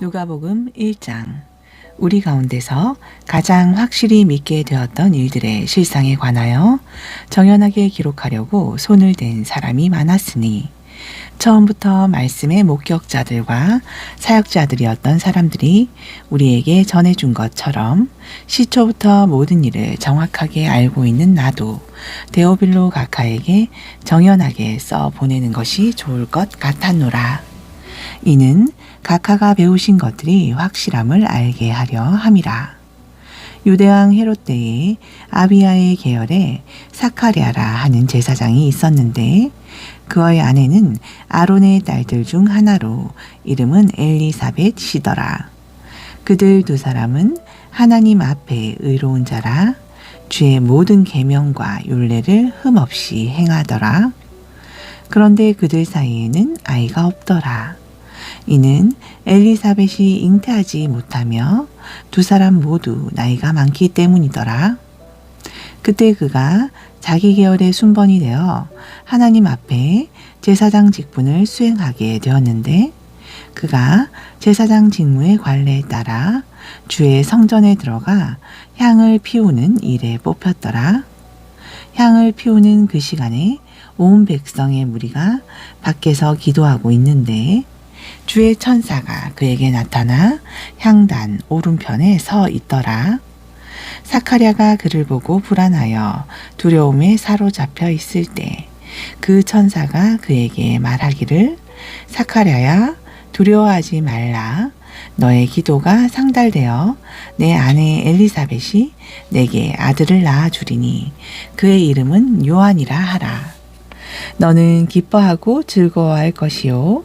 누가복음 1장. 우리 가운데서 가장 확실히 믿게 되었던 일들의 실상에 관하여 정연하게 기록하려고 손을 댄 사람이 많았으니, 처음부터 말씀의 목격자들과 사역자들이었던 사람들이 우리에게 전해준 것처럼 시초부터 모든 일을 정확하게 알고 있는 나도 데오빌로 각하에게 정연하게 써 보내는 것이 좋을 것 같았노라. 이는 각하가 배우신 것들이 확실함을 알게 하려 함이라. 유대왕 헤롯 때에 아비야의 계열에 사카랴라 하는 제사장이 있었는데, 그의 아내는 아론의 딸들 중 하나로 이름은 엘리사벳이더라. 그들 두 사람은 하나님 앞에 의로운 자라 주의 모든 계명과 율례를 흠없이 행하더라. 그런데 그들 사이에는 아이가 없더라. 이는 엘리사벳이 잉태하지 못하며 두 사람 모두 나이가 많기 때문이더라. 그때 그가 자기 계열의 순번이 되어 하나님 앞에 제사장 직분을 수행하게 되었는데, 그가 제사장 직무의 관례에 따라 주의 성전에 들어가 향을 피우는 일에 뽑혔더라. 향을 피우는 그 시간에 온 백성의 무리가 밖에서 기도하고 있는데, 주의 천사가 그에게 나타나 향단 오른편에 서 있더라. 사카랴가 그를 보고 불안하여 두려움에 사로잡혀 있을 때 그 천사가 그에게 말하기를, 사카랴야, 두려워하지 말라. 너의 기도가 상달되어 내 아내 엘리사벳이 내게 아들을 낳아주리니 그의 이름은 요한이라 하라. 너는 기뻐하고 즐거워할 것이요,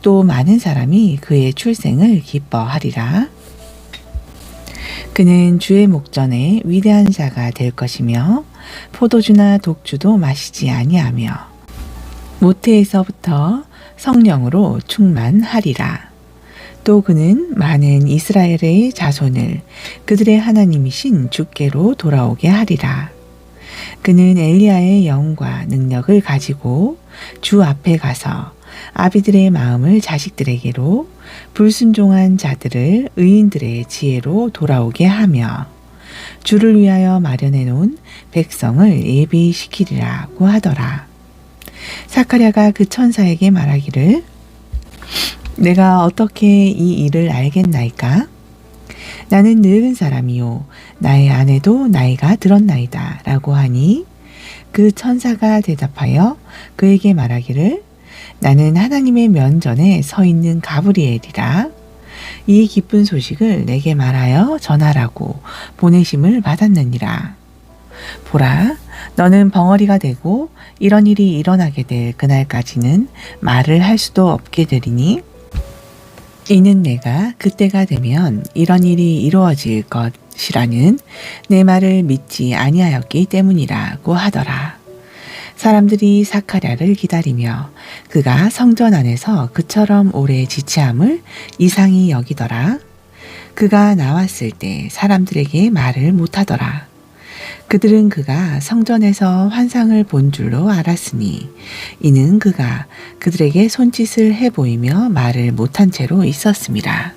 또 많은 사람이 그의 출생을 기뻐하리라. 그는 주의 목전에 위대한 자가 될 것이며 포도주나 독주도 마시지 아니하며 모태에서부터 성령으로 충만하리라. 또 그는 많은 이스라엘의 자손을 그들의 하나님이신 주께로 돌아오게 하리라. 그는 엘리야의 영과 능력을 가지고 주 앞에 가서 아비들의 마음을 자식들에게로, 불순종한 자들을 의인들의 지혜로 돌아오게 하며 주를 위하여 마련해 놓은 백성을 예비시키리라고 하더라. 사카랴가 그 천사에게 말하기를, 내가 어떻게 이 일을 알겠나이까? 나는 늙은 사람이요, 나의 아내도 나이가 들었나이다 라고 하니, 그 천사가 대답하여 그에게 말하기를, 나는 하나님의 면전에 서 있는 가브리엘이라. 이 기쁜 소식을 내게 말하여 전하라고 보내심을 받았느니라. 보라, 너는 벙어리가 되고 이런 일이 일어나게 될 그날까지는 말을 할 수도 없게 되리니, 이는 내가 그때가 되면 이런 일이 이루어질 것이라는 내 말을 믿지 아니하였기 때문이라고 하더라. 사람들이 사카랴를 기다리며 그가 성전 안에서 그처럼 오래 지체함을 이상히 여기더라. 그가 나왔을 때 사람들에게 말을 못하더라. 그들은 그가 성전에서 환상을 본 줄로 알았으니, 이는 그가 그들에게 손짓을 해 보이며 말을 못한 채로 있었습니다.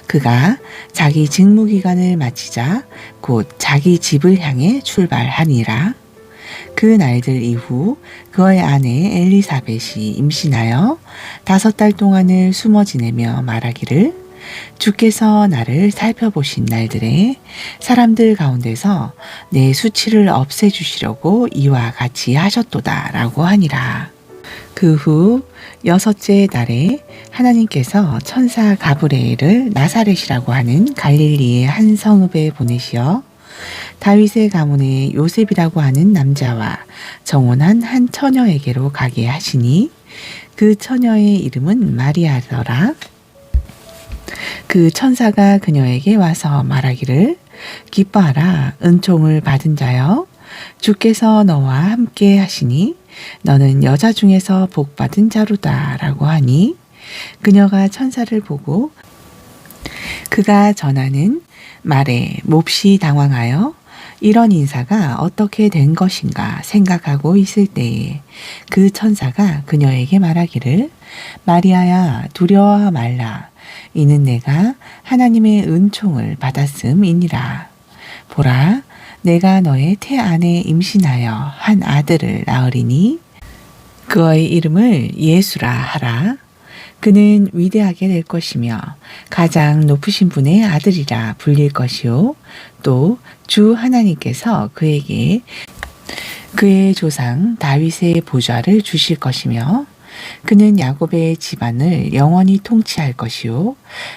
그가 자기 직무기간을 마치자 곧 자기 집을 향해 출발하니라. 그 날들 이후 그의 아내 엘리사벳이 임신하여 5달 동안을 숨어 지내며 말하기를, 주께서 나를 살펴보신 날들에 사람들 가운데서 내 수치를 없애주시려고 이와 같이 하셨도다 라고 하니라. 그 후 6째 달에 하나님께서 천사 가브리엘을 나사렛이라고 하는 갈릴리의 한 성읍에 보내시어 다윗의 가문의 요셉이라고 하는 남자와 정혼한 한 처녀에게로 가게 하시니, 그 처녀의 이름은 마리아더라. 그 천사가 그녀에게 와서 말하기를, 기뻐하라, 은총을 받은 자여, 주께서 너와 함께 하시니 너는 여자 중에서 복받은 자로다 라고 하니, 그녀가 천사를 보고 그가 전하는 말에 몹시 당황하여 이런 인사가 어떻게 된 것인가 생각하고 있을 때에 그 천사가 그녀에게 말하기를 마리아야 두려워하 말라. 이는 내가 하나님의 은총을 받았음이니라. 보라, 내가 너의 태 안에 임신하여 한 아들을 낳으리니 그의 이름을 예수라 하라. 그는 위대하게 될 것이며 가장 높으신 분의 아들이라 불릴 것이요. 또 주 하나님께서 그에게 그의 조상 다윗의 보좌를 주실 것이며 그는 야곱의 집안을 영원히 통치할 것이요.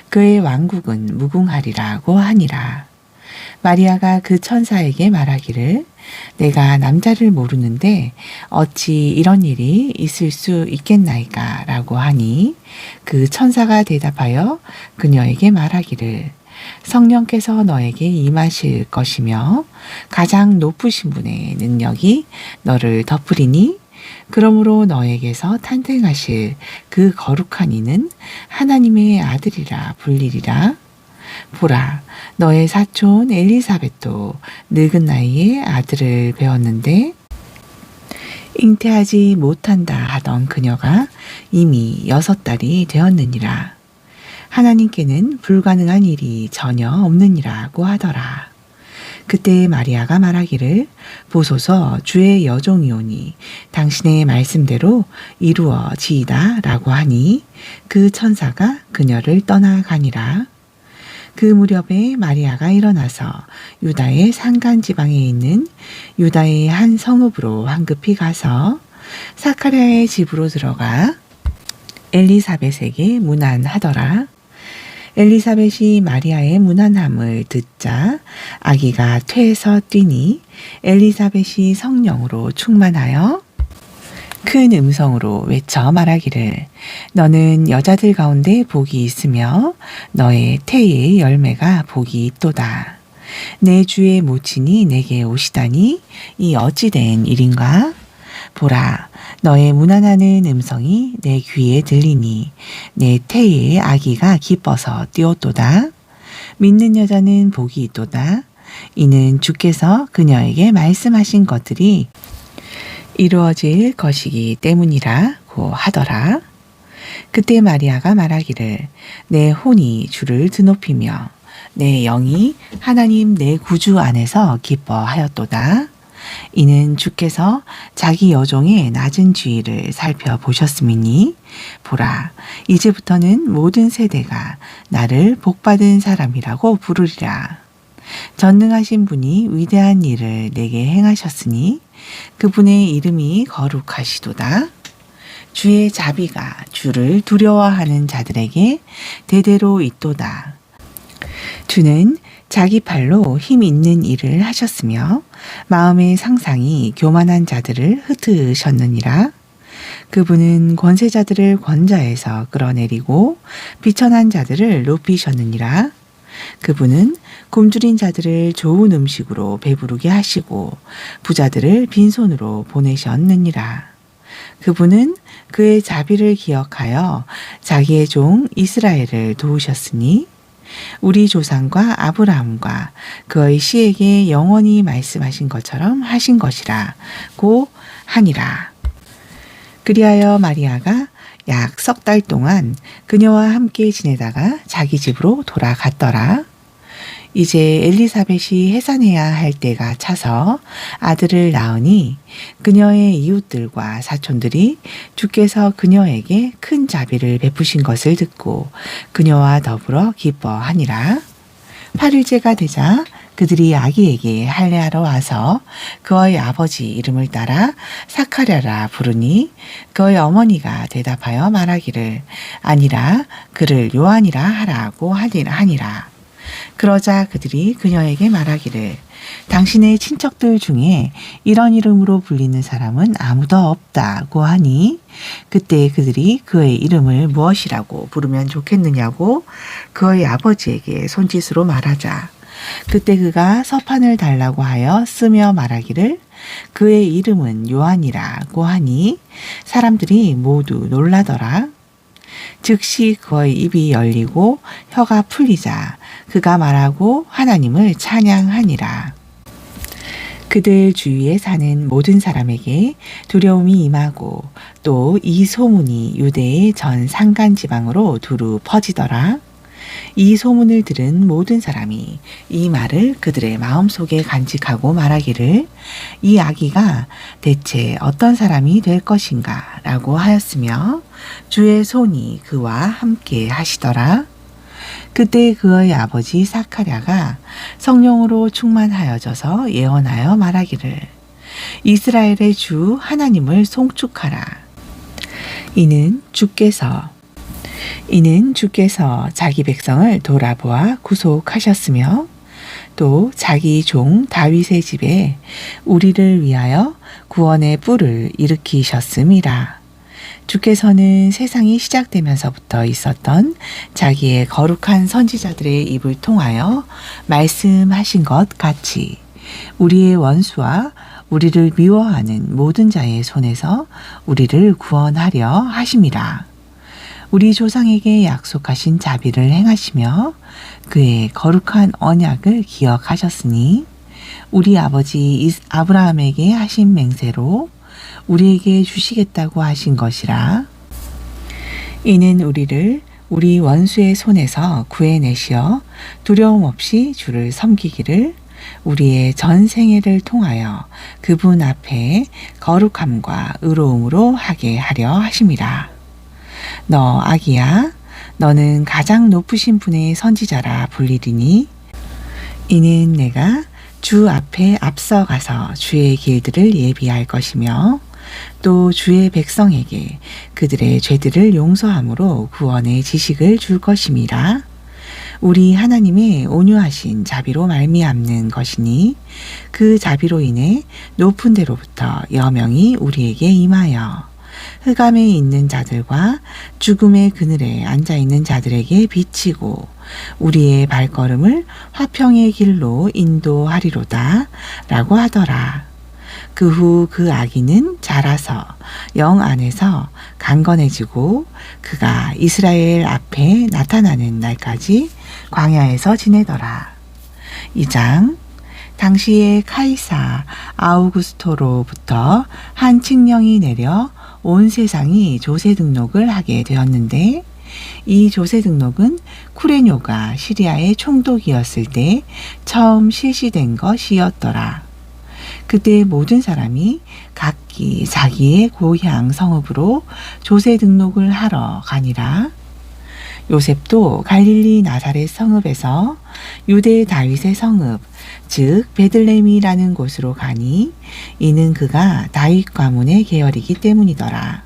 그의 왕국은 무궁하리라고 하니라. 마리아가 그 천사에게 말하기를 내가 남자를 모르는데 어찌 이런 일이 있을 수 있겠나이까 라고 하니 그 천사가 대답하여 그녀에게 말하기를 성령께서 너에게 임하실 것이며 가장 높으신 분의 능력이 너를 덮으리니 그러므로 너에게서 탄생하실 그 거룩한 이는 하나님의 아들이라 불리리라. 보라, 너의 사촌 엘리사벳도 늙은 나이에 아들을 배웠는데 잉태하지 못한다 하던 그녀가 이미 6달이 되었느니라. 하나님께는 불가능한 일이 전혀 없느니라고 하더라. 그때 마리아가 말하기를 보소서 주의 여종이오니 당신의 말씀대로 이루어지이다 라고 하니 그 천사가 그녀를 떠나가니라. 그 무렵에 마리아가 일어나서 유다의 산간 지방에 있는 유다의 한 성읍으로 황급히 가서 사카랴의 집으로 들어가 엘리사벳에게 문안하더라. 엘리사벳이 마리아의 문안함을 듣자 아기가 퇴에서 뛰니 엘리사벳이 성령으로 충만하여 큰 음성으로 외쳐 말하기를 너는 여자들 가운데 복이 있으며 너의 태의 열매가 복이 있도다. 내 주의 모친이 내게 오시다니 이 어찌된 일인가? 보라, 너의 문안하는 음성이 내 귀에 들리니 내 태의 아기가 기뻐서 뛰었도다. 믿는 여자는 복이 있도다. 이는 주께서 그녀에게 말씀하신 것들이 이루어질 것이기 때문이라고 하더라. 그때 마리아가 말하기를 내 혼이 주를 드높이며 내 영이 하나님 내 구주 안에서 기뻐하였도다. 이는 주께서 자기 여종의 낮은 지위를 살펴보셨음이니 보라, 이제부터는 모든 세대가 나를 복받은 사람이라고 부르리라. 전능하신 분이 위대한 일을 내게 행하셨으니 그분의 이름이 거룩하시도다. 주의 자비가 주를 두려워하는 자들에게 대대로 있도다. 주는 자기 팔로 힘 있는 일을 하셨으며 마음의 상상이 교만한 자들을 흩으셨느니라. 그분은 권세자들을 권좌에서 끌어내리고 비천한 자들을 높이셨느니라. 그분은 굶주린 자들을 좋은 음식으로 배부르게 하시고 부자들을 빈손으로 보내셨느니라. 그분은 그의 자비를 기억하여 자기의 종 이스라엘을 도우셨으니 우리 조상과 아브라함과 그의 씨에게 영원히 말씀하신 것처럼 하신 것이라고 하니라. 그리하여 마리아가 약 3달 동안 그녀와 함께 지내다가 자기 집으로 돌아갔더라. 이제 엘리사벳이 해산해야 할 때가 차서 아들을 낳으니 그녀의 이웃들과 사촌들이 주께서 그녀에게 큰 자비를 베푸신 것을 듣고 그녀와 더불어 기뻐하니라. 8일째가 되자 그들이 아기에게 할례하러 와서 그의 아버지 이름을 따라 사카랴라 부르니 그의 어머니가 대답하여 말하기를 아니라 그를 요한이라 하라고 하니라. 그러자 그들이 그녀에게 말하기를 당신의 친척들 중에 이런 이름으로 불리는 사람은 아무도 없다고 하니 그때 그들이 그의 이름을 무엇이라고 부르면 좋겠느냐고 그의 아버지에게 손짓으로 말하자 그때 그가 서판을 달라고 하여 쓰며 말하기를 그의 이름은 요한이라고 하니 사람들이 모두 놀라더라. 즉시 그의 입이 열리고 혀가 풀리자 그가 말하고 하나님을 찬양하니라. 그들 주위에 사는 모든 사람에게 두려움이 임하고 또 이 소문이 유대의 전 산간 지방으로 두루 퍼지더라. 이 소문을 들은 모든 사람이 이 말을 그들의 마음속에 간직하고 말하기를 이 아기가 대체 어떤 사람이 될 것인가 라고 하였으며 주의 손이 그와 함께 하시더라. 그때 그의 아버지 사카랴가 성령으로 충만하여져서 예언하여 말하기를 이스라엘의 주 하나님을 송축하라. 이는 주께서 자기 백성을 돌아보아 구속하셨으며 또 자기 종 다윗의 집에 우리를 위하여 구원의 뿔을 일으키셨음이라. 주께서는 세상이 시작되면서부터 있었던 자기의 거룩한 선지자들의 입을 통하여 말씀하신 것 같이 우리의 원수와 우리를 미워하는 모든 자의 손에서 우리를 구원하려 하심이라. 우리 조상에게 약속하신 자비를 행하시며 그의 거룩한 언약을 기억하셨으니 우리 아버지 아브라함에게 하신 맹세로 우리에게 주시겠다고 하신 것이라. 이는 우리를 우리 원수의 손에서 구해내시어 두려움 없이 주를 섬기기를 우리의 전 생애를 통하여 그분 앞에 거룩함과 의로움으로 하게 하려 하심이라. 너 아기야, 너는 가장 높으신 분의 선지자라 불리리니 이는 내가 주 앞에 앞서가서 주의 길들을 예비할 것이며 또 주의 백성에게 그들의 죄들을 용서함으로 구원의 지식을 줄 것임이라. 우리 하나님의 온유하신 자비로 말미암는 것이니 그 자비로 인해 높은 데로부터 여명이 우리에게 임하여 흑암에 있는 자들과 죽음의 그늘에 앉아있는 자들에게 비치고 우리의 발걸음을 화평의 길로 인도하리로다 라고 하더라. 그 후 그 아기는 자라서 영 안에서 강건해지고 그가 이스라엘 앞에 나타나는 날까지 광야에서 지내더라. 2장 당시에 카이사 아우구스토로부터 한 칙령이 내려 온 세상이 조세 등록을 하게 되었는데 이 조세 등록은 쿠레뇨가 시리아의 총독이었을 때 처음 실시된 것이었더라. 그때 모든 사람이 각기 자기의 고향 성읍으로 조세 등록을 하러 가니라. 요셉도 갈릴리 나사렛 성읍에서 유대 다윗의 성읍 즉 베들레헴이라는 곳으로 가니 이는 그가 다윗 가문의 계열이기 때문이더라.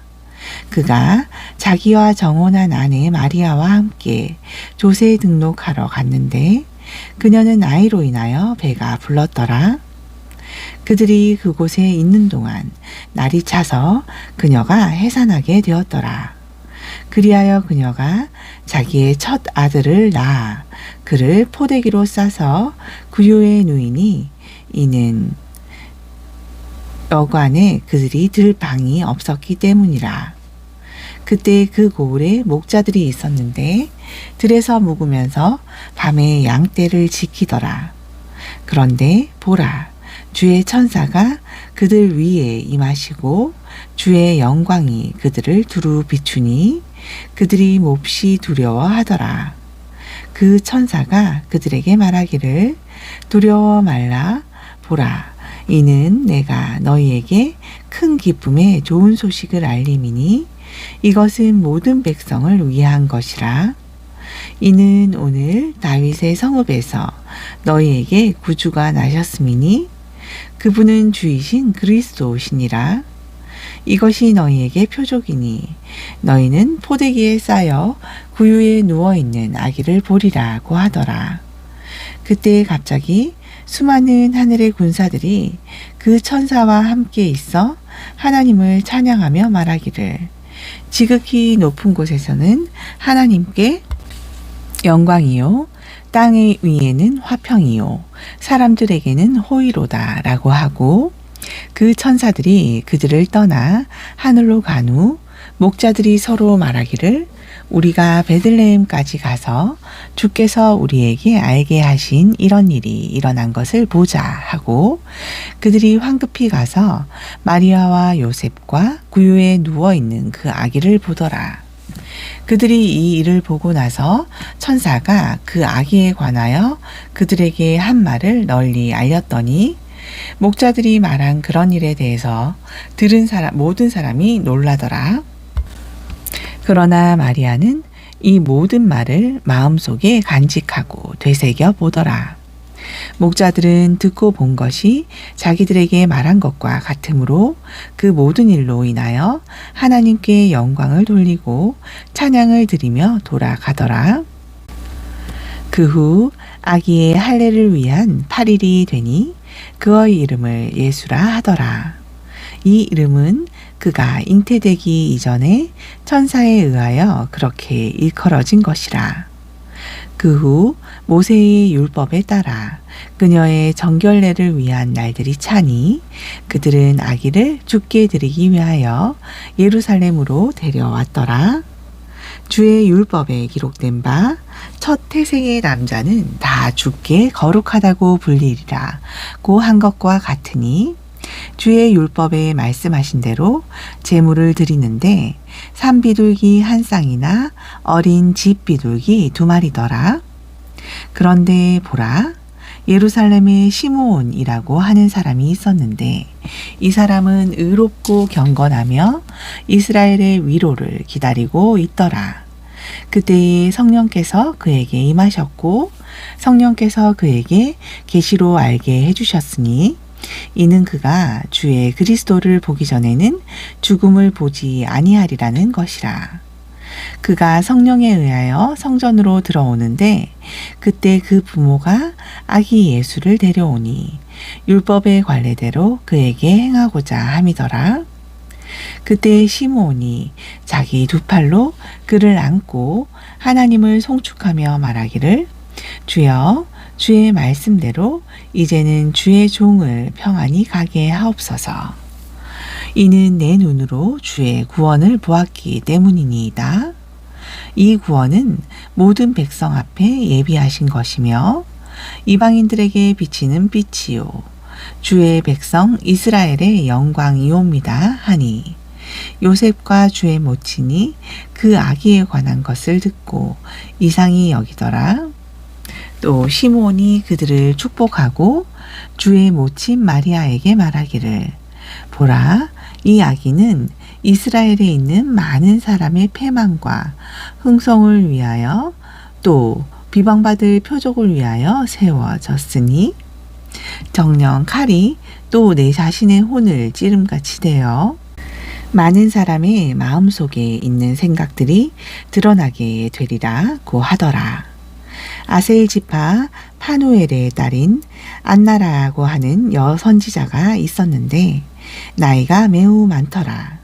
그가 자기와 정혼한 아내 마리아와 함께 조세 등록하러 갔는데 그녀는 아이로 인하여 배가 불렀더라. 그들이 그곳에 있는 동안 날이 차서 그녀가 해산하게 되었더라. 그리하여 그녀가 자기의 첫 아들을 낳아 그를 포대기로 싸서 구유에 누이니 이는 여관에 그들이 들 방이 없었기 때문이라. 그때 그 고을에 목자들이 있었는데 들에서 묵으면서 밤에 양떼를 지키더라. 그런데 보라, 주의 천사가 그들 위에 임하시고 주의 영광이 그들을 두루 비추니 그들이 몹시 두려워하더라. 그 천사가 그들에게 말하기를 두려워 말라. 보라, 이는 내가 너희에게 큰 기쁨의 좋은 소식을 알림이니 이것은 모든 백성을 위한 것이라. 이는 오늘 다윗의 성읍에서 너희에게 구주가 나셨음이니 그분은 주이신 그리스도시니라. 이것이 너희에게 표적이니 너희는 포대기에 쌓여 구유에 누워있는 아기를 보리라고 하더라. 그때 갑자기 수많은 하늘의 군사들이 그 천사와 함께 있어 하나님을 찬양하며 말하기를 지극히 높은 곳에서는 하나님께 영광이요 땅 위에는 화평이요 사람들에게는 호의로다 라고 하고 그 천사들이 그들을 떠나 하늘로 간 후 목자들이 서로 말하기를 우리가 베들레헴까지 가서 주께서 우리에게 알게 하신 이런 일이 일어난 것을 보자 하고 그들이 황급히 가서 마리아와 요셉과 구유에 누워 있는 그 아기를 보더라. 그들이 이 일을 보고 나서 천사가 그 아기에 관하여 그들에게 한 말을 널리 알렸더니 목자들이 말한 그런 일에 대해서 들은 모든 사람이 놀라더라. 그러나 마리아는 이 모든 말을 마음속에 간직하고 되새겨 보더라. 목자들은 듣고 본 것이 자기들에게 말한 것과 같으므로 그 모든 일로 인하여 하나님께 영광을 돌리고 찬양을 드리며 돌아가더라. 그 후 아기의 할례를 위한 8일이 되니 그의 이름을 예수라 하더라. 이 이름은 그가 잉태되기 이전에 천사에 의하여 그렇게 일컬어진 것이라. 그 후 모세의 율법에 따라 그녀의 정결례를 위한 날들이 차니 그들은 아기를 죽게 드리기 위하여 예루살렘으로 데려왔더라. 주의 율법에 기록된 바 첫 태생의 남자는 다 죽게 거룩하다고 불리리라 고 한 것과 같으니 주의 율법에 말씀하신 대로 제물을 드리는데 산비둘기 한 쌍이나 어린 집비둘기 2마리더라. 그런데 보라, 예루살렘에 시므온이라고 하는 사람이 있었는데 이 사람은 의롭고 경건하며 이스라엘의 위로를 기다리고 있더라. 그때에 성령께서 그에게 임하셨고 성령께서 그에게 계시로 알게 해주셨으니 이는 그가 주의 그리스도를 보기 전에는 죽음을 보지 아니하리라는 것이라. 그가 성령에 의하여 성전으로 들어오는데 그때 그 부모가 아기 예수를 데려오니 율법의 관례대로 그에게 행하고자 함이더라. 그때 시므온이 자기 2팔로 그를 안고 하나님을 송축하며 말하기를 주여 주의 말씀대로 이제는 주의 종을 평안히 가게 하옵소서. 이는 내 눈으로 주의 구원을 보았기 때문이니이다. 이 구원은 모든 백성 앞에 예비하신 것이며 이방인들에게 비치는 빛이요 주의 백성 이스라엘의 영광이옵니다 하니 요셉과 주의 모친이 그 아기에 관한 것을 듣고 이상히 여기더라. 또 시므온이 그들을 축복하고 주의 모친 마리아에게 말하기를 보라, 이 아기는 이스라엘에 있는 많은 사람의 패망과 흥성을 위하여 또 비방받을 표적을 위하여 세워졌으니 정녕 칼이 또 내 자신의 혼을 찌름같이 되어 많은 사람의 마음속에 있는 생각들이 드러나게 되리라 고 하더라. 아셀 지파 파누엘의 딸인 안나라고 하는 여선지자가 있었는데 나이가 매우 많더라.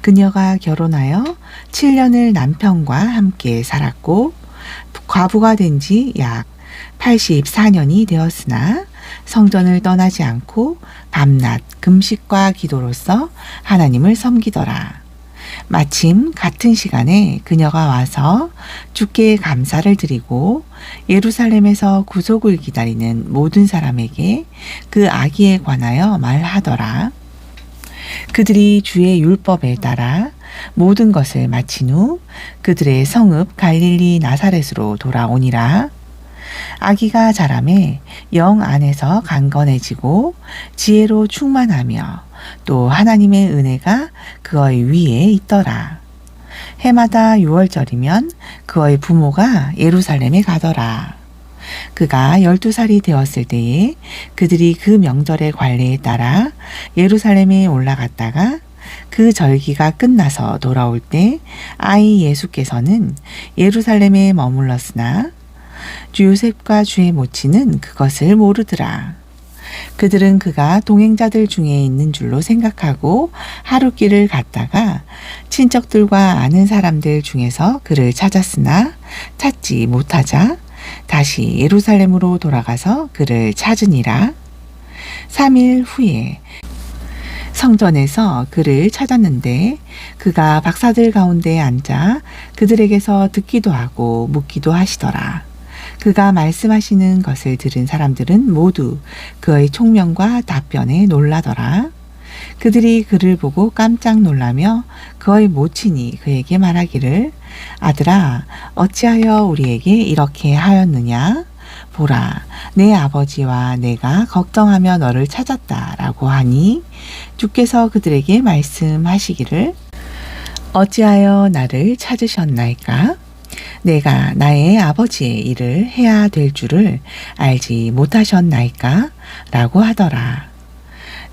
그녀가 결혼하여 7년을 남편과 함께 살았고 과부가 된 지 약 84년이 되었으나 성전을 떠나지 않고 밤낮 금식과 기도로서 하나님을 섬기더라. 마침 같은 시간에 그녀가 와서 주께 감사를 드리고 예루살렘에서 구속을 기다리는 모든 사람에게 그 아기에 관하여 말하더라. 그들이 주의 율법에 따라 모든 것을 마친 후 그들의 성읍 갈릴리 나사렛으로 돌아오니라. 아기가 자라매 영 안에서 강건해지고 지혜로 충만하며 또 하나님의 은혜가 그의 위에 있더라. 해마다 6월절이면 그의 부모가 예루살렘에 가더라. 그가 12살이 되었을 때에 그들이 그 명절의 관례에 따라 예루살렘에 올라갔다가 그 절기가 끝나서 돌아올 때 아이 예수께서는 예루살렘에 머물렀으나 요셉과 주의 모친은 그것을 모르더라. 그들은 그가 동행자들 중에 있는 줄로 생각하고 하룻길을 갔다가 친척들과 아는 사람들 중에서 그를 찾았으나 찾지 못하자 다시 예루살렘으로 돌아가서 그를 찾으니라. 3일 후에 성전에서 그를 찾았는데 그가 박사들 가운데 앉아 그들에게서 듣기도 하고 묻기도 하시더라. 그가 말씀하시는 것을 들은 사람들은 모두 그의 총명과 답변에 놀라더라. 그들이 그를 보고 깜짝 놀라며 그의 모친이 그에게 말하기를 아들아 어찌하여 우리에게 이렇게 하였느냐? 보라 내 아버지와 내가 걱정하며 너를 찾았다라고 하니 주께서 그들에게 말씀하시기를 어찌하여 나를 찾으셨나이까? 내가 나의 아버지의 일을 해야 될 줄을 알지 못하셨나이까? 라고 하더라.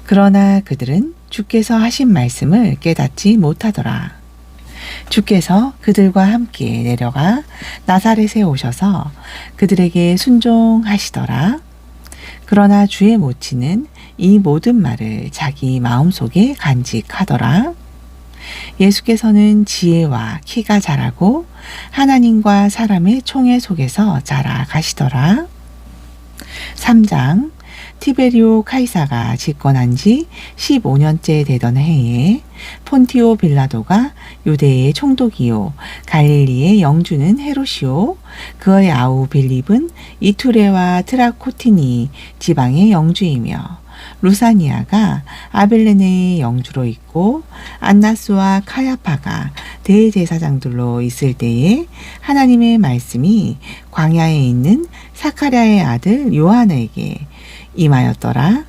그러나 그들은 주께서 하신 말씀을 깨닫지 못하더라. 주께서 그들과 함께 내려가 나사렛에 오셔서 그들에게 순종하시더라. 그러나 주의 모친은 이 모든 말을 자기 마음속에 간직하더라. 예수께서는 지혜와 키가 자라고 하나님과 사람의 총회 속에서 자라가시더라. 3장 티베리오 카이사가 집권한 지 15년째 되던 해에 폰티오 빌라도가 유대의 총독이요 갈릴리의 영주는 헤롯이요 그의 아우 빌립은 이투레와 트라코티니 지방의 영주이며 루사니아가 아벨레네의 영주로 있고 안나스와 카야파가 대제사장들로 있을 때에 하나님의 말씀이 광야에 있는 사카랴의 아들 요한에게 임하였더라.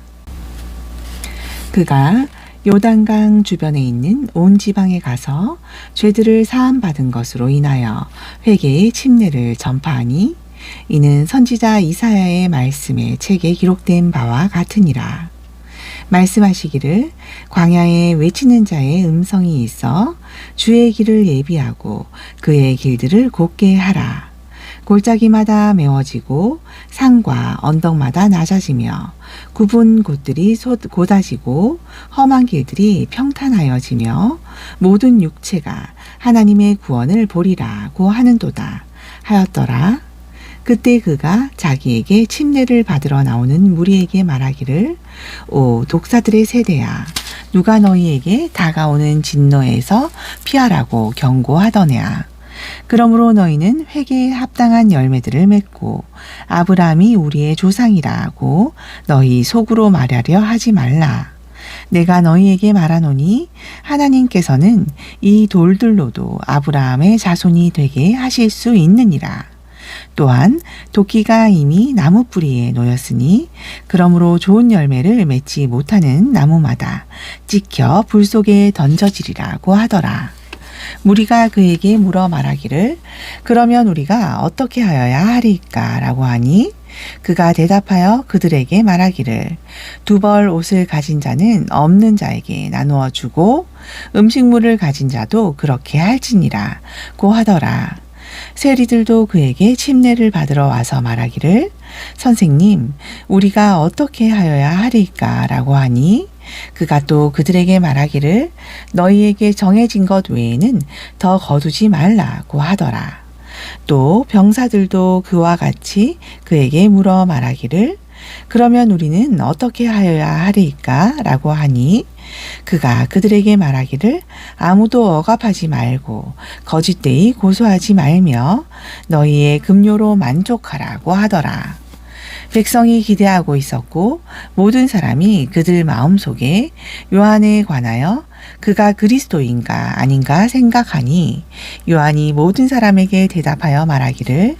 그가 요단강 주변에 있는 온 지방에 가서 죄들을 사함받은 것으로 인하여 회개의 침례를 전파하니 이는 선지자 이사야의 말씀의 책에 기록된 바와 같으니라. 말씀하시기를 광야에 외치는 자의 음성이 있어 주의 길을 예비하고 그의 길들을 곧게 하라. 골짜기마다 메워지고 산과 언덕마다 낮아지며 굽은 곳들이 곧아지고 험한 길들이 평탄하여지며 모든 육체가 하나님의 구원을 보리라고 하는도다 하였더라. 그때 그가 자기에게 침례를 받으러 나오는 무리에게 말하기를 오 독사들의 세대야 누가 너희에게 다가오는 진노에서 피하라고 경고하더냐. 그러므로 너희는 회개에 합당한 열매들을 맺고 아브라함이 우리의 조상이라고 너희 속으로 말하려 하지 말라. 내가 너희에게 말하노니 하나님께서는 이 돌들로도 아브라함의 자손이 되게 하실 수 있느니라. 또한 도끼가 이미 나무 뿌리에 놓였으니 그러므로 좋은 열매를 맺지 못하는 나무마다 찍혀 불 속에 던져지리라고 하더라. 무리가 그에게 물어 말하기를 그러면 우리가 어떻게 하여야 하리까? 라고 하니 그가 대답하여 그들에게 말하기를 두 벌 옷을 가진 자는 없는 자에게 나누어 주고 음식물을 가진 자도 그렇게 할지니라 고 하더라. 세리들도 그에게 침례를 받으러 와서 말하기를 선생님 우리가 어떻게 하여야 하리까? 라고 하니 그가 또 그들에게 말하기를 너희에게 정해진 것 외에는 더 거두지 말라고 하더라. 또 병사들도 그와 같이 그에게 물어 말하기를 그러면 우리는 어떻게 하여야 하리까? 라고 하니 그가 그들에게 말하기를 아무도 억압하지 말고 거짓되이 고소하지 말며 너희의 급료로 만족하라고 하더라. 백성이 기대하고 있었고 모든 사람이 그들 마음속에 요한에 관하여 그가 그리스도인가 아닌가 생각하니 요한이 모든 사람에게 대답하여 말하기를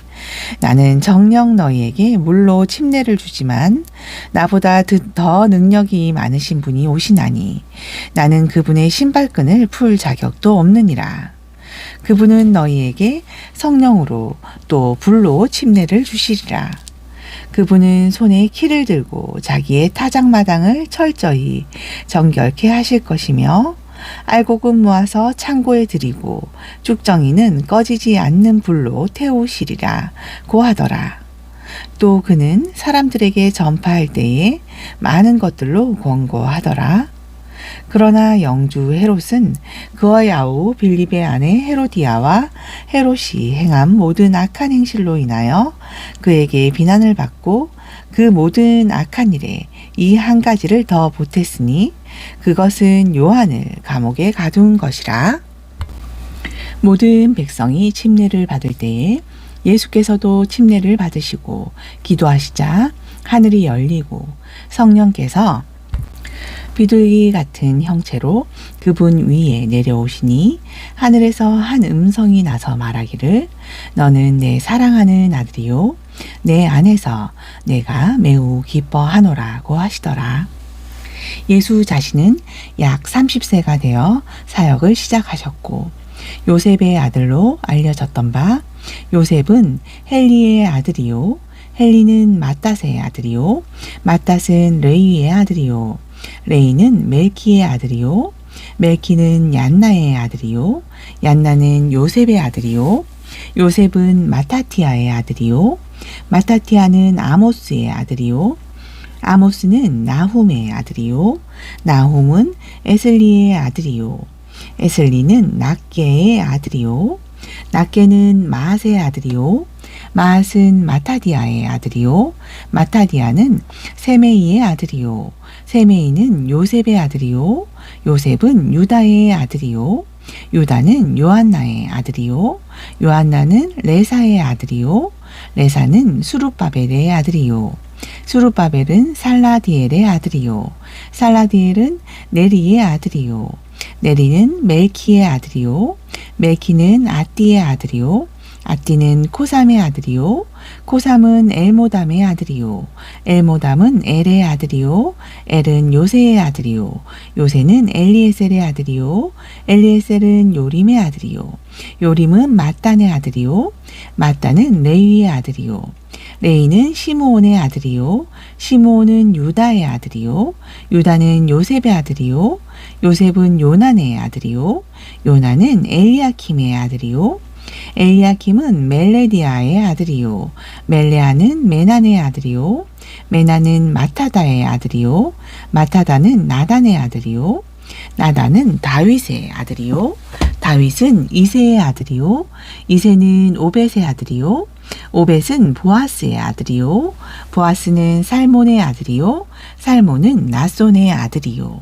나는 정녕 너희에게 물로 침례를 주지만 나보다 더 능력이 많으신 분이 오시나니 나는 그분의 신발끈을 풀 자격도 없느니라. 그분은 너희에게 성령으로 또 불로 침례를 주시리라. 그분은 손에 키를 들고 자기의 타작마당을 철저히 정결케 하실 것이며 알곡은 모아서 창고에 들이고 쭉정이는 꺼지지 않는 불로 태우시리라 고 하더라. 또 그는 사람들에게 전파할 때에 많은 것들로 권고하더라. 그러나 영주 헤롯은 그의 아우 빌립의 아내 헤로디아와 헤롯이 행한 모든 악한 행실로 인하여 그에게 비난을 받고 그 모든 악한 일에 이 한 가지를 더 보탰으니 그것은 요한을 감옥에 가둔 것이라. 모든 백성이 침례를 받을 때에 예수께서도 침례를 받으시고 기도하시자 하늘이 열리고 성령께서 비둘기 같은 형체로 그분 위에 내려오시니 하늘에서 한 음성이 나서 말하기를 너는 내 사랑하는 아들이요 내 안에서 내가 매우 기뻐하노라고 하시더라. 예수 자신은 약 30세가 되어 사역을 시작하셨고 요셉의 아들로 알려졌던 바 요셉은 헬리의 아들이요 헬리는 마따스의 아들이요 마따스는 레위의 아들이요 레이는 멜키의 아들이요 멜키는 얀나의 아들이요 얀나는 요셉의 아들이요 요셉은 마타티아의 아들이요 마타티아는 아모스의 아들이요 아모스는 나훔의 아들이요 나훔은 에슬리의 아들이요 에슬리는 낫게의 아들이요 낫게는 마앗의 아들이요 마앗은 마타디아의 아들이요 마타디아는 세메이의 아들이요 세메이는 요셉의 아들이요 요셉은 유다의 아들이요 유다는 요한나의 아들이요 요한나는 레사의 아들이요 레사는 수룹바벨의 아들이요 수룹바벨은 살라디엘의 아들이요 살라디엘은 네리의 아들이요 네리는 멜키의 아들이요 멜키는 아띠의 아들이요 아띠는 코삼의 아들이요 코삼은 엘모담의 아들이요 엘모담은 엘의 아들이요 엘은 요세의 아들이요 요세는 엘리에셀의 아들이요 엘리에셀은 요림의 아들이요 요림은 mat단의 아들이요 mat단은 레위의 아들이요 레이는 시므온의 아들이요 시므온은 유다의 아들이요 유다는 요셉의 아들이요 요셉은 요난의 아들이요 요난은 엘리야킴의 아들이요 엘리야킴은 멜레디아의 아들이요 멜레아는 메난의 아들이요 메난은 마타다의 아들이요 마타다는 나단의 아들이요 나단은 다윗의 아들이요 다윗은 이새의 아들이요 이새는 오벳의 아들이요 오벳은 보아스의 아들이요 보아스는 살몬의 아들이요 살몬은 나손의 아들이요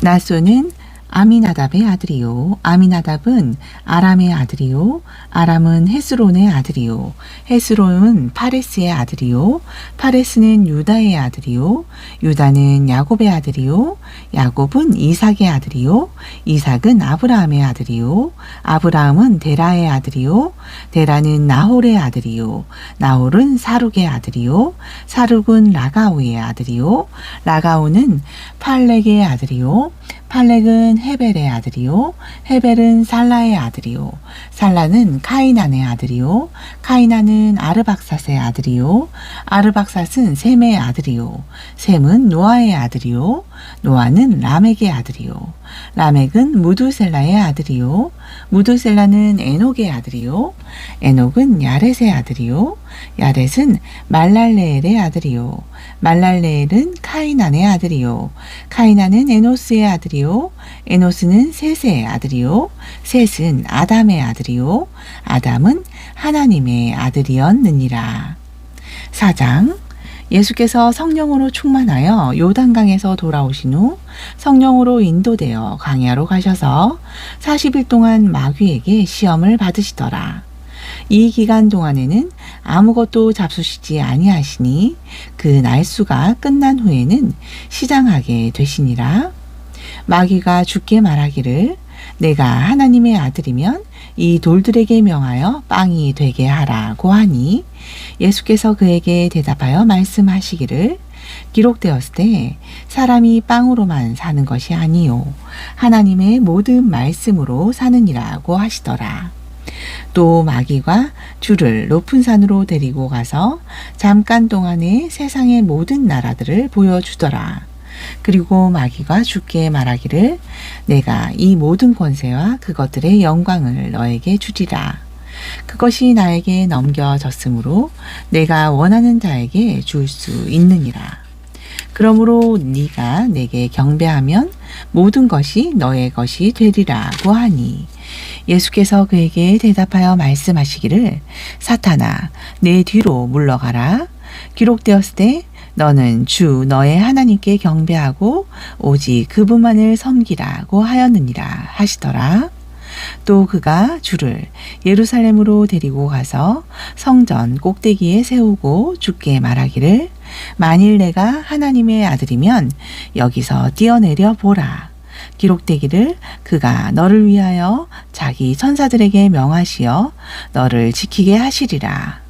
나손은 아미나답의 아들이요 아미나답은 아람의 아들이요 아람은 헤스론의 아들이요 헤스론은 파레스의 아들이요 파레스는 유다의 아들이요 유다는 야곱의 아들이요 야곱은 이삭의 아들이요 이삭은 아브라함의 아들이요 아브라함은 데라의 아들이요 데라는 나홀의 아들이요 나홀은 사룩의 아들이요 사룩은 라가우의 아들이요 라가우는 팔렉의 아들이요 팔렉은 헤벨의 아들이요 헤벨은 살라의 아들이요 살라는 카이난의 아들이요 카이난은 아르박삿의 아들이요 아르박삿은 셈의 아들이요 셈은 노아의 아들이요 노아는 라멕의 아들이요 라멕은 무두셀라의 아들이요 무두셀라는 에녹의 아들이요 에녹은 야렛의 아들이요 야렛은 말랄레엘의 아들이요 말랄레엘은 카이난의 아들이요 카이난은 에노스의 아들이요 에노스는 셋의 아들이요 셋은 아담의 아들이요 아담은 하나님의 아들이었느니라. 4장 예수께서 성령으로 충만하여 요단강에서 돌아오신 후 성령으로 인도되어 광야로 가셔서 40일 동안 마귀에게 시험을 받으시더라. 이 기간 동안에는 아무것도 잡수시지 아니하시니 그 날수가 끝난 후에는 시장하게 되시니라. 마귀가 주께 말하기를 내가 하나님의 아들이면 이 돌들에게 명하여 빵이 되게 하라고 하니 예수께서 그에게 대답하여 말씀하시기를 기록되었을 때 사람이 빵으로만 사는 것이 아니요 하나님의 모든 말씀으로 사느니라고 하시더라. 또 마귀가 주를 높은 산으로 데리고 가서 잠깐 동안에 세상의 모든 나라들을 보여주더라. 그리고 마귀가 주께 말하기를 내가 이 모든 권세와 그것들의 영광을 너에게 주리라. 그것이 나에게 넘겨졌으므로 내가 원하는 자에게 줄 수 있느니라. 그러므로 네가 내게 경배하면 모든 것이 너의 것이 되리라고 하니 예수께서 그에게 대답하여 말씀하시기를 사탄아 내 뒤로 물러가라. 기록되었을 때 너는 주 너의 하나님께 경배하고 오직 그분만을 섬기라고 하였느니라 하시더라. 또 그가 주를 예루살렘으로 데리고 가서 성전 꼭대기에 세우고 주께 말하기를 만일 내가 하나님의 아들이면 여기서 뛰어내려 보라. 기록되기를 그가 너를 위하여 자기 천사들에게 명하시어 너를 지키게 하시리라.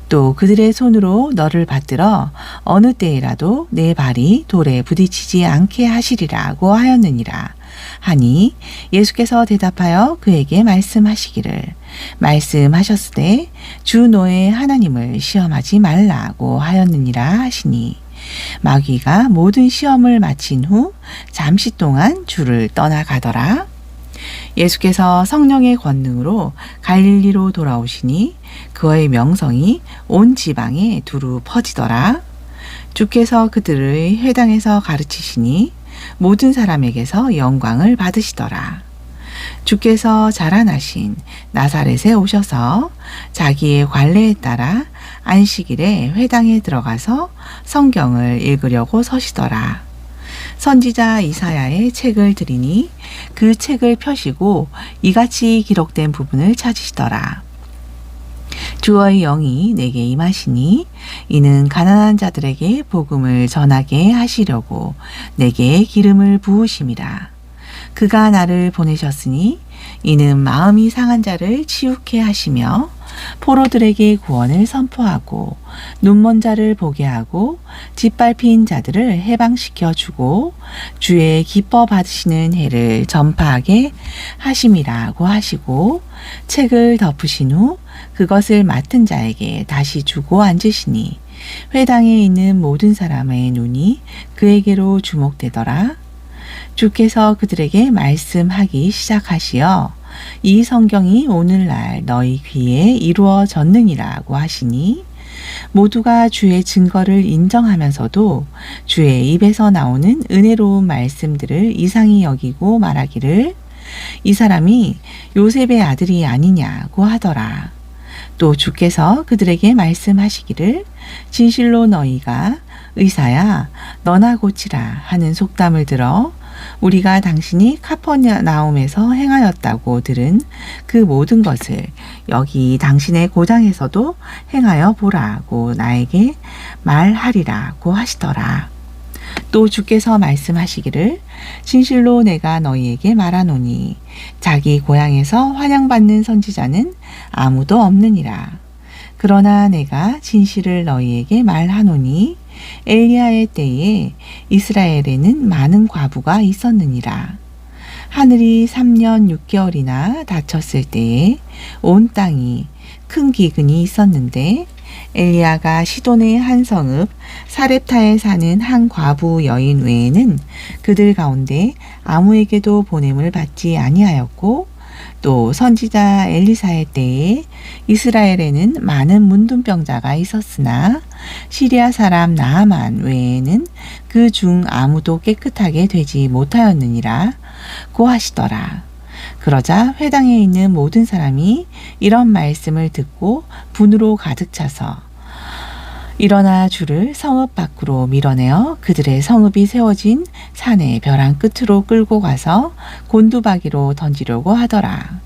또 그들의 손으로 너를 받들어 어느 때에라도 내 발이 돌에 부딪히지 않게 하시리라고 하였느니라. 하니 예수께서 대답하여 그에게 말씀하시기를 말씀하셨으되 주 너의 하나님을 시험하지 말라고 하였느니라 하시니 마귀가 모든 시험을 마친 후 잠시 동안 주를 떠나가더라. 예수께서 성령의 권능으로 갈릴리로 돌아오시니 그의 명성이 온 지방에 두루 퍼지더라. 주께서 그들의 회당에서 가르치시니 모든 사람에게서 영광을 받으시더라. 주께서 자라나신 나사렛에 오셔서 자기의 관례에 따라 안식일에 회당에 들어가서 성경을 읽으려고 서시더라. 선지자 이사야의 책을 들이니 그 책을 펴시고 이같이 기록된 부분을 찾으시더라. 주의 영이 내게 임하시니 이는 가난한 자들에게 복음을 전하게 하시려고 내게 기름을 부으심이라. 그가 나를 보내셨으니 이는 마음이 상한 자를 치유케 하시며 포로들에게 구원을 선포하고 눈먼 자를 보게 하고 짓밟힌 자들을 해방시켜 주고 주의 기뻐 받으시는 해를 전파하게 하심이라고 하시고 책을 덮으신 후 그것을 맡은 자에게 다시 주고 앉으시니 회당에 있는 모든 사람의 눈이 그에게로 주목되더라. 주께서 그들에게 말씀하기 시작하시어 이 성경이 오늘날 너희 귀에 이루어졌느니라고 하시니 모두가 주의 증거를 인정하면서도 주의 입에서 나오는 은혜로운 말씀들을 이상히 여기고 말하기를 이 사람이 요셉의 아들이 아니냐고 하더라. 또 주께서 그들에게 말씀하시기를 진실로 너희가 의사야 너나 고치라 하는 속담을 들어 우리가 당신이 카퍼나움에서 행하였다고 들은 그 모든 것을 여기 당신의 고장에서도 행하여 보라고 나에게 말하리라고 하시더라. 또 주께서 말씀하시기를 진실로 내가 너희에게 말하노니 자기 고향에서 환영받는 선지자는 아무도 없느니라. 그러나 내가 진실을 너희에게 말하노니 엘리야의 때에 이스라엘에는 많은 과부가 있었느니라. 하늘이 3년 6개월이나 닫혔을 때에 온 땅이 큰 기근이 있었는데 엘리야가 시돈의 한 성읍 사렙타에 사는 한 과부 여인 외에는 그들 가운데 아무에게도 보냄을 받지 아니하였고 또 선지자 엘리사의 때에 이스라엘에는 많은 문둥병자가 있었으나 시리아 사람 나아만 외에는 그 중 아무도 깨끗하게 되지 못하였느니라 고 하시더라. 그러자 회당에 있는 모든 사람이 이런 말씀을 듣고 분으로 가득 차서 일어나 주를 성읍 밖으로 밀어내어 그들의 성읍이 세워진 산의 벼랑 끝으로 끌고 가서 곤두박이로 던지려고 하더라.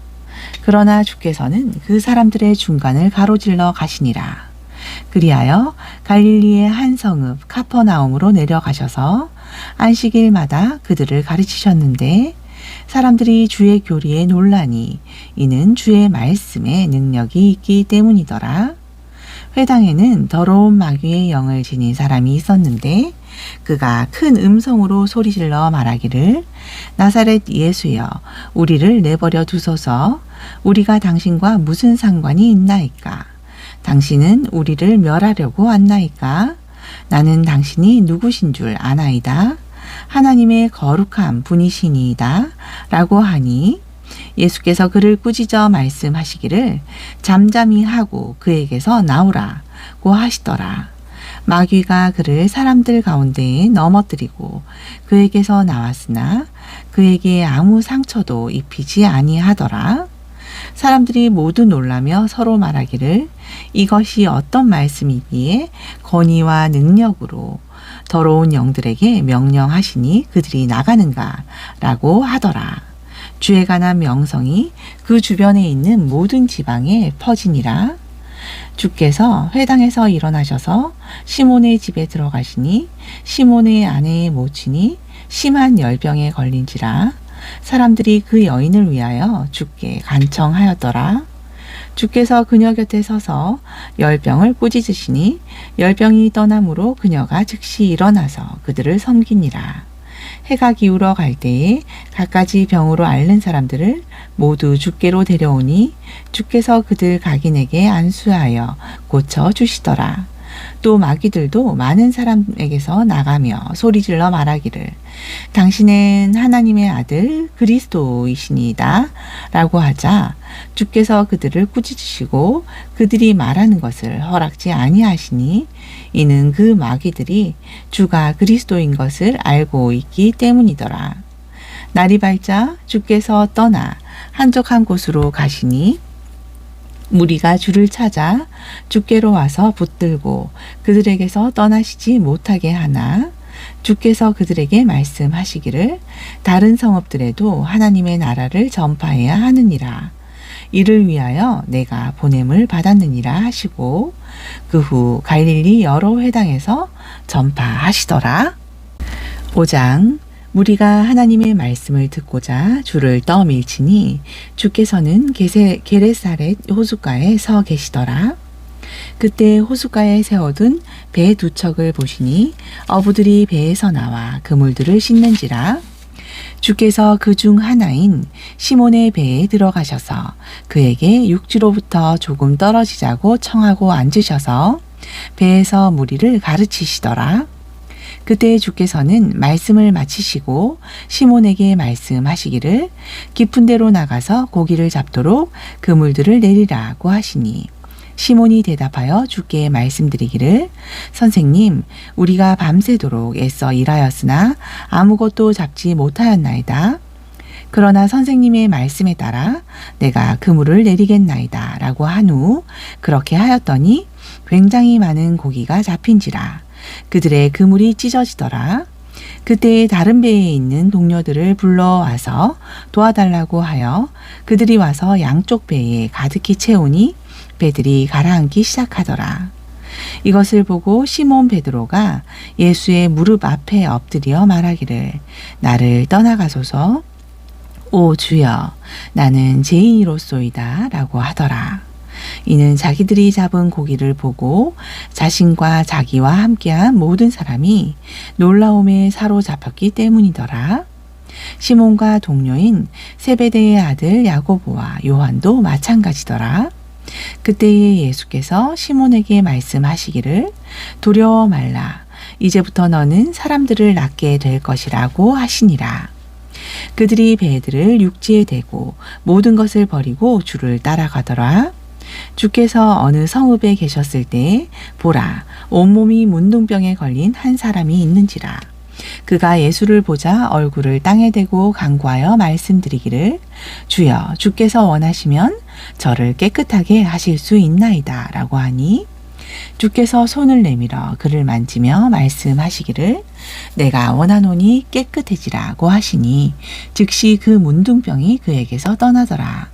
그러나 주께서는 그 사람들의 중간을 가로질러 가시니라. 그리하여 갈릴리의 한 성읍 카퍼나움으로 내려가셔서 안식일마다 그들을 가르치셨는데 사람들이 주의 교리에 놀라니 이는 주의 말씀에 능력이 있기 때문이더라. 회당에는 더러운 마귀의 영을 지닌 사람이 있었는데 그가 큰 음성으로 소리질러 말하기를 나사렛 예수여 우리를 내버려 두소서. 우리가 당신과 무슨 상관이 있나이까? 당신은 우리를 멸하려고 왔나이까? 나는 당신이 누구신 줄 아나이다. 하나님의 거룩한 분이시니이다 라고 하니 예수께서 그를 꾸짖어 말씀하시기를 잠잠히 하고 그에게서 나오라고 하시더라. 마귀가 그를 사람들 가운데에 넘어뜨리고 그에게서 나왔으나 그에게 아무 상처도 입히지 아니하더라. 사람들이 모두 놀라며 서로 말하기를 이것이 어떤 말씀이기에 권위와 능력으로 더러운 영들에게 명령하시니 그들이 나가는가 라고 하더라. 주에 관한 명성이 그 주변에 있는 모든 지방에 퍼지니라. 주께서 회당에서 일어나셔서 시몬의 집에 들어가시니 시몬의 아내의 모친이 심한 열병에 걸린지라. 사람들이 그 여인을 위하여 주께 간청하였더라. 주께서 그녀 곁에 서서 열병을 꾸짖으시니 열병이 떠나므로 그녀가 즉시 일어나서 그들을 섬기니라. 해가 기울어 갈 때에 갖가지 병으로 앓는 사람들을 모두 주께로 데려오니 주께서 그들 각인에게 안수하여 고쳐 주시더라. 또 마귀들도 많은 사람에게서 나가며 소리질러 말하기를 당신은 하나님의 아들 그리스도이시니이다 라고 하자 주께서 그들을 꾸짖으시고 그들이 말하는 것을 허락지 아니하시니 이는 그 마귀들이 주가 그리스도인 것을 알고 있기 때문이더라. 날이 밝자 주께서 떠나 한적한 곳으로 가시니 무리가 주를 찾아 주께로 와서 붙들고 그들에게서 떠나시지 못하게 하나 주께서 그들에게 말씀하시기를 다른 성읍들에도 하나님의 나라를 전파해야 하느니라. 이를 위하여 내가 보냄을 받았느니라 하시고 그 후 갈릴리 여러 회당에서 전파하시더라. 5장 무리가 하나님의 말씀을 듣고자 주를 떠밀치니 주께서는 게레사렛 호숫가에 서 계시더라. 그때 호숫가에 세워둔 배 두 척을 보시니 어부들이 배에서 나와 그물들을 씻는지라. 주께서 그 중 하나인 시몬의 배에 들어가셔서 그에게 육지로부터 조금 떨어지자고 청하고 앉으셔서 배에서 무리를 가르치시더라. 그때 주께서는 말씀을 마치시고 시몬에게 말씀하시기를 깊은 데로 나가서 고기를 잡도록 그물들을 내리라고 하시니 시몬이 대답하여 주께 말씀드리기를 선생님 우리가 밤새도록 애써 일하였으나 아무것도 잡지 못하였나이다. 그러나 선생님의 말씀에 따라 내가 그물을 내리겠나이다 라고 한 후 그렇게 하였더니 굉장히 많은 고기가 잡힌지라. 그들의 그물이 찢어지더라. 그때 다른 배에 있는 동료들을 불러와서 도와달라고 하여 그들이 와서 양쪽 배에 가득히 채우니 배들이 가라앉기 시작하더라. 이것을 보고 시몬 베드로가 예수의 무릎 앞에 엎드려 말하기를 나를 떠나가소서 오 주여 나는 죄인이로소이다 라고 하더라. 이는 자기들이 잡은 고기를 보고 자신과 자기와 함께한 모든 사람이 놀라움에 사로잡혔기 때문이더라. 시몬과 동료인 세베대의 아들 야고보와 요한도 마찬가지더라. 그때에 예수께서 시몬에게 말씀하시기를 두려워 말라. 이제부터 너는 사람들을 낳게 될 것이라고 하시니라. 그들이 배들을 육지에 대고 모든 것을 버리고 주를 따라가더라. 주께서 어느 성읍에 계셨을 때 보라 온몸이 문둥병에 걸린 한 사람이 있는지라. 그가 예수를 보자 얼굴을 땅에 대고 간구하여 말씀드리기를 주여 주께서 원하시면 저를 깨끗하게 하실 수 있나이다 라고 하니 주께서 손을 내밀어 그를 만지며 말씀하시기를 내가 원하노니 깨끗해지라고 하시니 즉시 그 문둥병이 그에게서 떠나더라.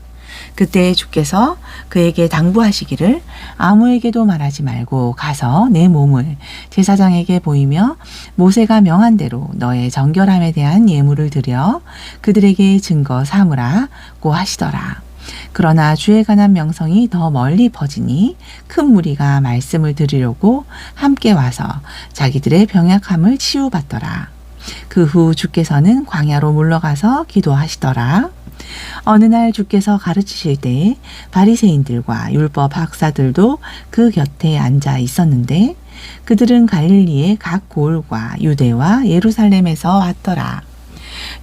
그때 주께서 그에게 당부하시기를 아무에게도 말하지 말고 가서 내 몸을 제사장에게 보이며 모세가 명한 대로 너의 정결함에 대한 예물을 드려 그들에게 증거 삼으라고 하시더라. 그러나 주에 관한 명성이 더 멀리 퍼지니 큰 무리가 말씀을 들으려고 함께 와서 자기들의 병약함을 치유받더라. 그 후 주께서는 광야로 물러가서 기도하시더라. 어느 날 주께서 가르치실 때에 바리새인들과 율법 학사들도 그 곁에 앉아 있었는데 그들은 갈릴리의 각 고을과 유대와 예루살렘에서 왔더라.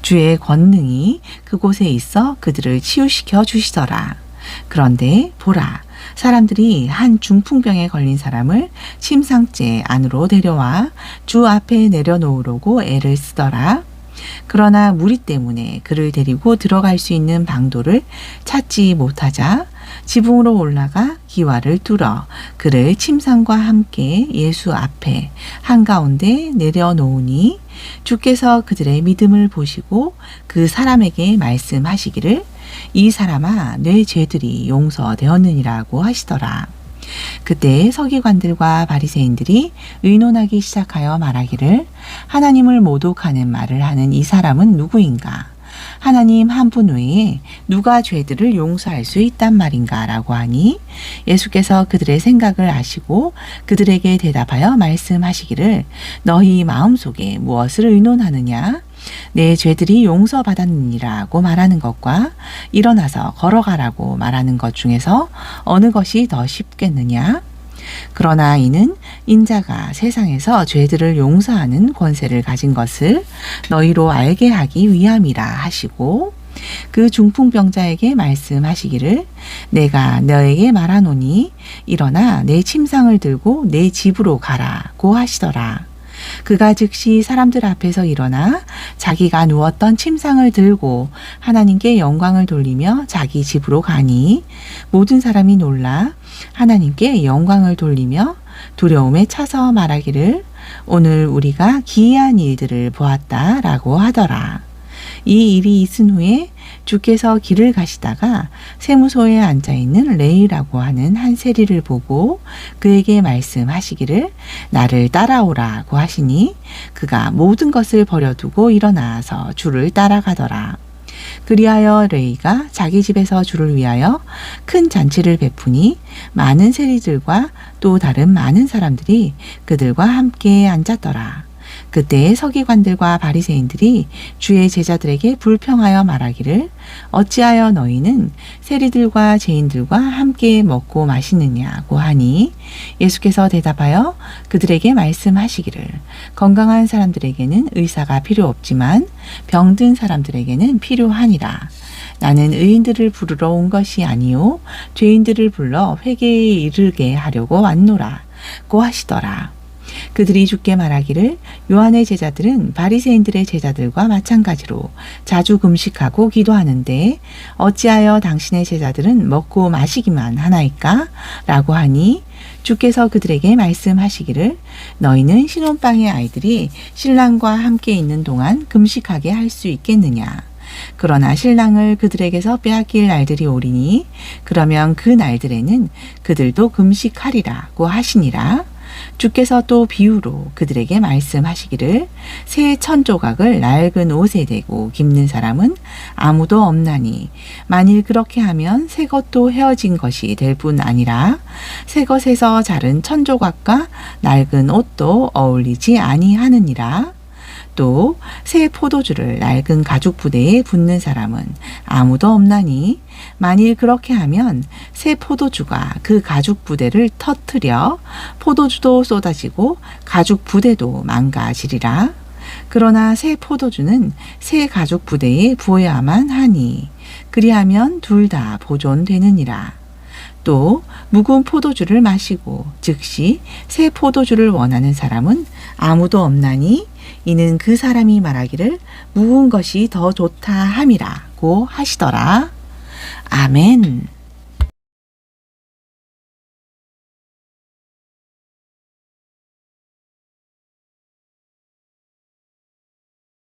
주의 권능이 그곳에 있어 그들을 치유시켜 주시더라. 그런데 보라, 사람들이 한 중풍병에 걸린 사람을 침상째 안으로 데려와 주 앞에 내려놓으려고 애를 쓰더라. 그러나 무리 때문에 그를 데리고 들어갈 수 있는 방도를 찾지 못하자 지붕으로 올라가 기와를 뚫어 그를 침상과 함께 예수 앞에 한가운데 내려놓으니 주께서 그들의 믿음을 보시고 그 사람에게 말씀하시기를 이 사람아 내 죄들이 용서되었느니라고 하시더라. 그때 서기관들과 바리새인들이 의논하기 시작하여 말하기를 하나님을 모독하는 말을 하는 이 사람은 누구인가? 하나님 한 분 외에 누가 죄들을 용서할 수 있단 말인가? 라고 하니 예수께서 그들의 생각을 아시고 그들에게 대답하여 말씀하시기를 너희 마음속에 무엇을 의논하느냐? 내 죄들이 용서받았느니라고 말하는 것과 일어나서 걸어가라고 말하는 것 중에서 어느 것이 더 쉽겠느냐? 그러나 이는 인자가 세상에서 죄들을 용서하는 권세를 가진 것을 너희로 알게 하기 위함이라 하시고 그 중풍병자에게 말씀하시기를 내가 너에게 말하노니 일어나 내 침상을 들고 내 집으로 가라고 하시더라. 그가 즉시 사람들 앞에서 일어나 자기가 누웠던 침상을 들고 하나님께 영광을 돌리며 자기 집으로 가니 모든 사람이 놀라 하나님께 영광을 돌리며 두려움에 차서 말하기를 오늘 우리가 기이한 일들을 보았다라고 하더라. 이 일이 있은 후에 주께서 길을 가시다가 세무소에 앉아있는 레이라고 하는 한 세리를 보고 그에게 말씀하시기를 나를 따라오라고 하시니 그가 모든 것을 버려두고 일어나서 주를 따라가더라. 그리하여 레이가 자기 집에서 주를 위하여 큰 잔치를 베푸니 많은 세리들과 또 다른 많은 사람들이 그들과 함께 앉았더라. 그때 서기관들과 바리새인들이 주의 제자들에게 불평하여 말하기를 어찌하여 너희는 세리들과 죄인들과 함께 먹고 마시느냐고 하니 예수께서 대답하여 그들에게 말씀하시기를 건강한 사람들에게는 의사가 필요 없지만 병든 사람들에게는 필요하니라. 나는 의인들을 부르러 온 것이 아니요 죄인들을 불러 회개에 이르게 하려고 왔노라고 하시더라. 그들이 주께 말하기를 요한의 제자들은 바리새인들의 제자들과 마찬가지로 자주 금식하고 기도하는데 어찌하여 당신의 제자들은 먹고 마시기만 하나이까? 라고 하니 주께서 그들에게 말씀하시기를 너희는 신혼방의 아이들이 신랑과 함께 있는 동안 금식하게 할 수 있겠느냐? 그러나 신랑을 그들에게서 빼앗길 날들이 오리니 그러면 그 날들에는 그들도 금식하리라고 하시니라. 주께서 또 비유로 그들에게 말씀하시기를 새 천조각을 낡은 옷에 대고 깁는 사람은 아무도 없나니 만일 그렇게 하면 새 것도 헤어진 것이 될 뿐 아니라 새 것에서 자른 천조각과 낡은 옷도 어울리지 아니하느니라. 또 새 포도주를 낡은 가죽 부대에 붓는 사람은 아무도 없나니 만일 그렇게 하면 새 포도주가 그 가죽 부대를 터뜨려 포도주도 쏟아지고 가죽 부대도 망가지리라. 그러나 새 포도주는 새 가죽 부대에 부어야만 하니 그리하면 둘 다 보존되느니라. 또 묵은 포도주를 마시고 즉시 새 포도주를 원하는 사람은 아무도 없나니 이는 그 사람이 말하기를 묵은 것이 더 좋다 함이라고 하시더라. 아멘.